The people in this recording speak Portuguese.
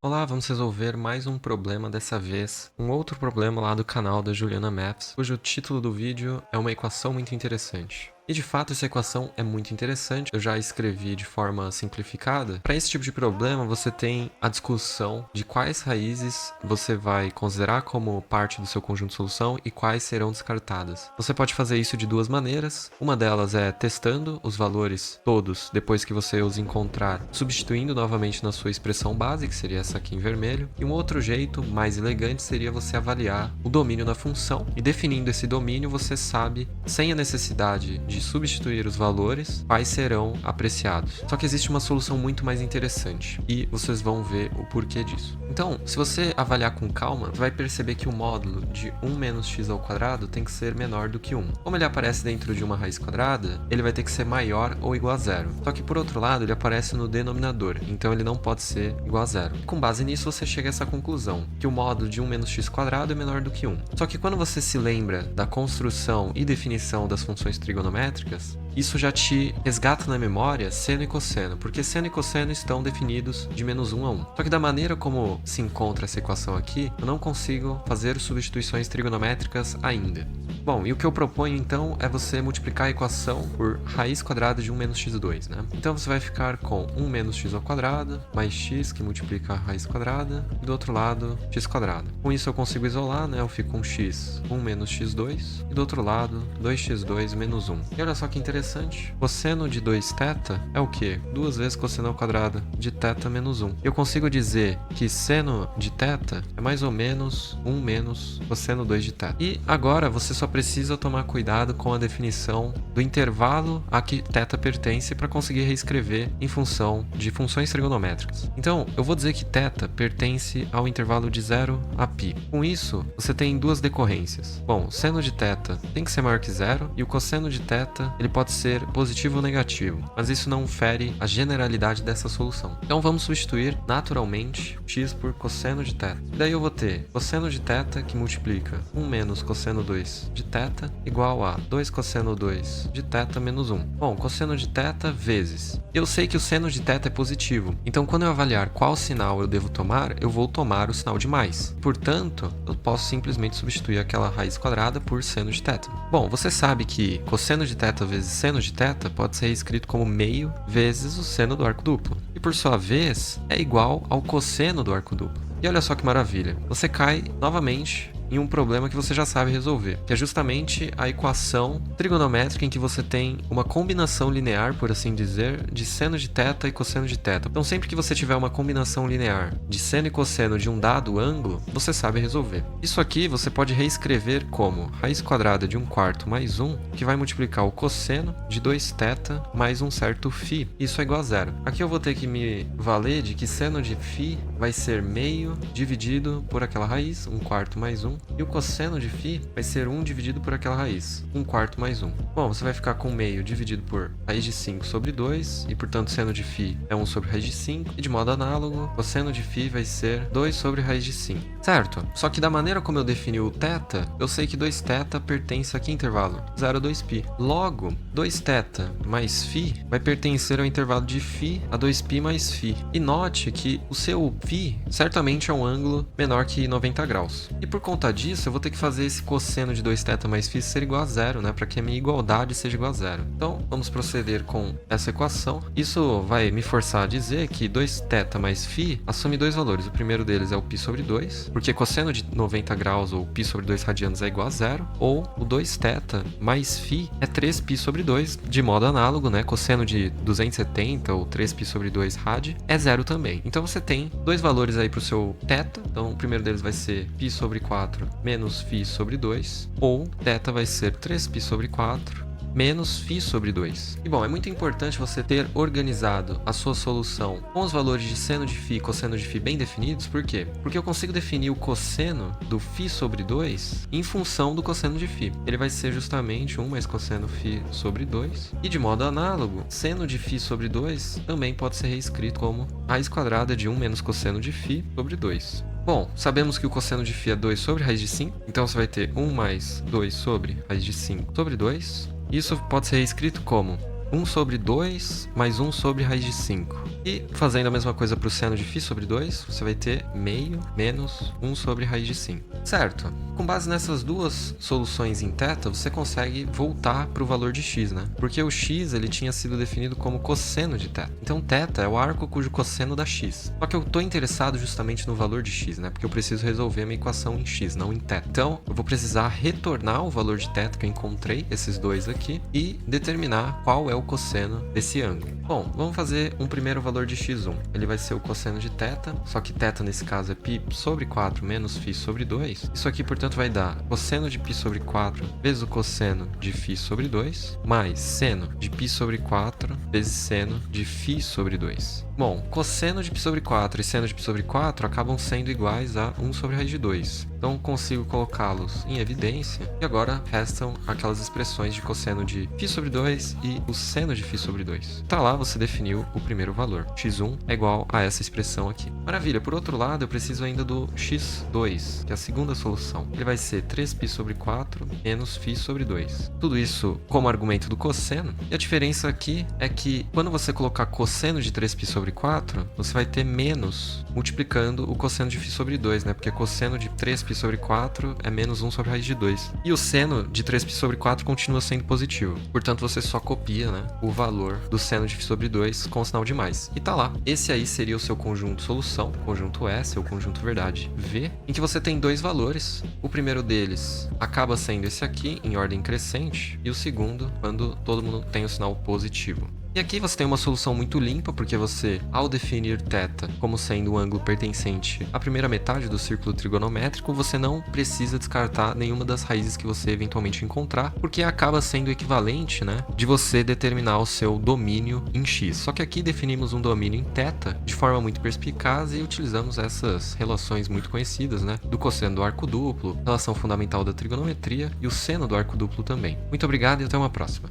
Olá, vamos resolver mais um problema, dessa vez um outro problema lá do canal da Juliana Maths, cujo título do vídeo é uma equação muito interessante. E de fato essa equação é muito interessante, eu já escrevi de forma simplificada. Para esse tipo de problema você tem a discussão de quais raízes você vai considerar como parte do seu conjunto de solução e quais serão descartadas. Você pode fazer isso de duas maneiras, uma delas é testando os valores todos depois que você os encontrar, substituindo novamente na sua expressão base, que seria essa aqui em vermelho, e um outro jeito mais elegante seria você avaliar o domínio da função, e definindo esse domínio você sabe, sem a necessidade de substituir os valores, quais serão apreciados. Só que existe uma solução muito mais interessante, e vocês vão ver o porquê disso. Então, se você avaliar com calma, você vai perceber que o módulo de 1 menos x ao quadrado tem que ser menor do que 1. Como ele aparece dentro de uma raiz quadrada, ele vai ter que ser maior ou igual a zero. Só que por outro lado, ele aparece no denominador, então ele não pode ser igual a zero. E com base nisso, você chega a essa conclusão, que o módulo de 1 menos x quadrado é menor do que 1. Só que quando você se lembra da construção e definição das funções trigonométricas, isso já te resgata na memória seno e cosseno, porque seno e cosseno estão definidos de menos 1 a 1. Só que da maneira como se encontra essa equação aqui, eu não consigo fazer substituições trigonométricas ainda. Bom, e o que eu proponho então é você multiplicar a equação por raiz quadrada de 1 menos x2, né? Então você vai ficar com 1 menos x ao quadrado, mais x, que multiplica a raiz quadrada, e do outro lado, x quadrado. Com isso eu consigo isolar, né? Eu fico com x, 1 menos x2, e do outro lado, 2x2 menos 1. E olha só que interessante, cosseno de 2θ é o quê? 2 vezes cosseno ao quadrado de θ menos 1. Eu consigo dizer que seno de θ é mais ou menos 1 menos cosseno 2 de θ. E agora você só precisa tomar cuidado com a definição do intervalo a que θ pertence para conseguir reescrever em função de funções trigonométricas. Então, eu vou dizer que θ pertence ao intervalo de 0 a π. Com isso, você tem duas decorrências. Bom, seno de θ tem que ser maior que 0 e o cosseno de θ ele pode ser positivo ou negativo, mas isso não fere a generalidade dessa solução. Então vamos substituir naturalmente x por cosseno de θ. E daí eu vou ter cosseno de θ que multiplica 1 menos cosseno 2 de θ igual a 2 cosseno 2 de θ menos 1. Bom, cosseno de θ vezes. Eu sei que o seno de θ é positivo, então quando eu avaliar qual sinal eu devo tomar, eu vou tomar o sinal de mais. Portanto, eu posso simplesmente substituir aquela raiz quadrada por seno de θ. Bom, você sabe que cosseno de θ vezes seno de θ pode ser escrito como meio vezes o seno do arco duplo. E por sua vez, é igual ao cosseno do arco duplo. E olha só que maravilha, você cai novamente em um problema que você já sabe resolver, que é justamente a equação trigonométrica em que você tem uma combinação linear, por assim dizer, de seno de θ e cosseno de θ. Então sempre que você tiver uma combinação linear de seno e cosseno de um dado ângulo, você sabe resolver. Isso aqui você pode reescrever como raiz quadrada de 1/4 mais 1, que vai multiplicar o cosseno de 2θ mais um certo φ. Isso é igual a zero. Aqui eu vou ter que me valer de que seno de φ vai ser meio dividido por aquela raiz, 1/4 mais 1. E o cosseno de φ vai ser 1 dividido por aquela raiz, 1/4 mais 1. Bom, você vai ficar com meio dividido por raiz de 5 sobre 2, e portanto seno de φ é 1 sobre raiz de 5, e de modo análogo, cosseno de φ vai ser 2 sobre raiz de 5. Certo? Só que da maneira como eu defini o θ, eu sei que 2θ pertence a que intervalo? 0 a 2π. Logo, 2θ mais φ vai pertencer ao intervalo de φ a 2π mais φ. E note que o seu φ certamente é um ângulo menor que 90 graus. E por conta disso, eu vou ter que fazer esse cosseno de 2θ mais φ ser igual a zero, né? Para que a minha igualdade seja igual a zero. Então, vamos proceder com essa equação. Isso vai me forçar a dizer que 2θ mais φ assume dois valores. O primeiro deles é o π sobre 2, porque cosseno de 90 graus ou π sobre 2 radianos é igual a zero. Ou o 2θ mais φ é 3π sobre 2, de modo análogo, né? Cosseno de 270 ou 3π sobre 2 rad é zero também. Então, você tem dois valores aí para o seu θ. Então, o primeiro deles vai ser π sobre 4 menos φ sobre 2, ou θ vai ser 3π sobre 4 menos φ sobre 2. E bom, é muito importante você ter organizado a sua solução com os valores de seno de φ e cosseno de φ bem definidos. Por quê? Porque eu consigo definir o cosseno do φ sobre 2 em função do cosseno de φ. Ele vai ser justamente 1 mais cosseno φ sobre 2. E de modo análogo, seno de φ sobre 2 também pode ser reescrito como raiz quadrada de 1 menos cosseno de φ sobre 2. Bom, sabemos que o cosseno de φ é 2 sobre raiz de 5, então você vai ter 1 mais 2 sobre raiz de 5 sobre 2. Isso pode ser escrito como 1 sobre 2 mais 1 sobre raiz de 5. E fazendo a mesma coisa para o seno de φ sobre 2, você vai ter meio menos 1 sobre raiz de 5. Certo? Com base nessas duas soluções em θ, você consegue voltar para o valor de x, né? Porque o x ele tinha sido definido como cosseno de θ. Então θ é o arco cujo cosseno dá x. Só que eu estou interessado justamente no valor de x, né? Porque eu preciso resolver a minha equação em x, não em θ. Então eu vou precisar retornar o valor de θ que eu encontrei, esses dois aqui, e determinar qual é o cosseno desse ângulo. Bom, vamos fazer um primeiro valor de x1. Ele vai ser o cosseno de θ, só que θ nesse caso é π sobre 4 menos φ sobre 2. Isso aqui, portanto, vai dar cosseno de π sobre 4 vezes o cosseno de φ sobre 2, mais seno de π sobre 4 vezes seno de φ sobre 2. Bom, cosseno de π sobre 4 e seno de π sobre 4 acabam sendo iguais a 1 sobre raiz de 2. Então consigo colocá-los em evidência e agora restam aquelas expressões de cosseno de φ sobre 2 e o seno de φ sobre 2. Tá lá, você definiu o primeiro valor. x1 é igual a essa expressão aqui. Maravilha, por outro lado eu preciso ainda do x2, que é a segunda solução. Ele vai ser 3π sobre 4 menos φ sobre 2. Tudo isso como argumento do cosseno. E a diferença aqui é que quando você colocar cosseno de 3π sobre 4, você vai ter menos multiplicando o cosseno de φ sobre 2, né? Porque cosseno de 3π sobre 4 é menos 1 sobre raiz de 2. E o seno de 3π sobre 4 continua sendo positivo. Portanto, você só copia, né, o valor do seno de φ sobre 2 com o sinal de mais. E tá lá. Esse aí seria o seu conjunto solução, conjunto S ou conjunto verdade V, em que você tem dois valores. O primeiro deles acaba sendo esse aqui, em ordem crescente, e o segundo, quando todo mundo tem o sinal positivo. E aqui você tem uma solução muito limpa, porque você, ao definir θ como sendo um ângulo pertencente à primeira metade do círculo trigonométrico, você não precisa descartar nenhuma das raízes que você eventualmente encontrar, porque acaba sendo equivalente, né, de você determinar o seu domínio em x. Só que aqui definimos um domínio em θ de forma muito perspicaz e utilizamos essas relações muito conhecidas, né, do cosseno do arco duplo, relação fundamental da trigonometria e o seno do arco duplo também. Muito obrigado e até uma próxima.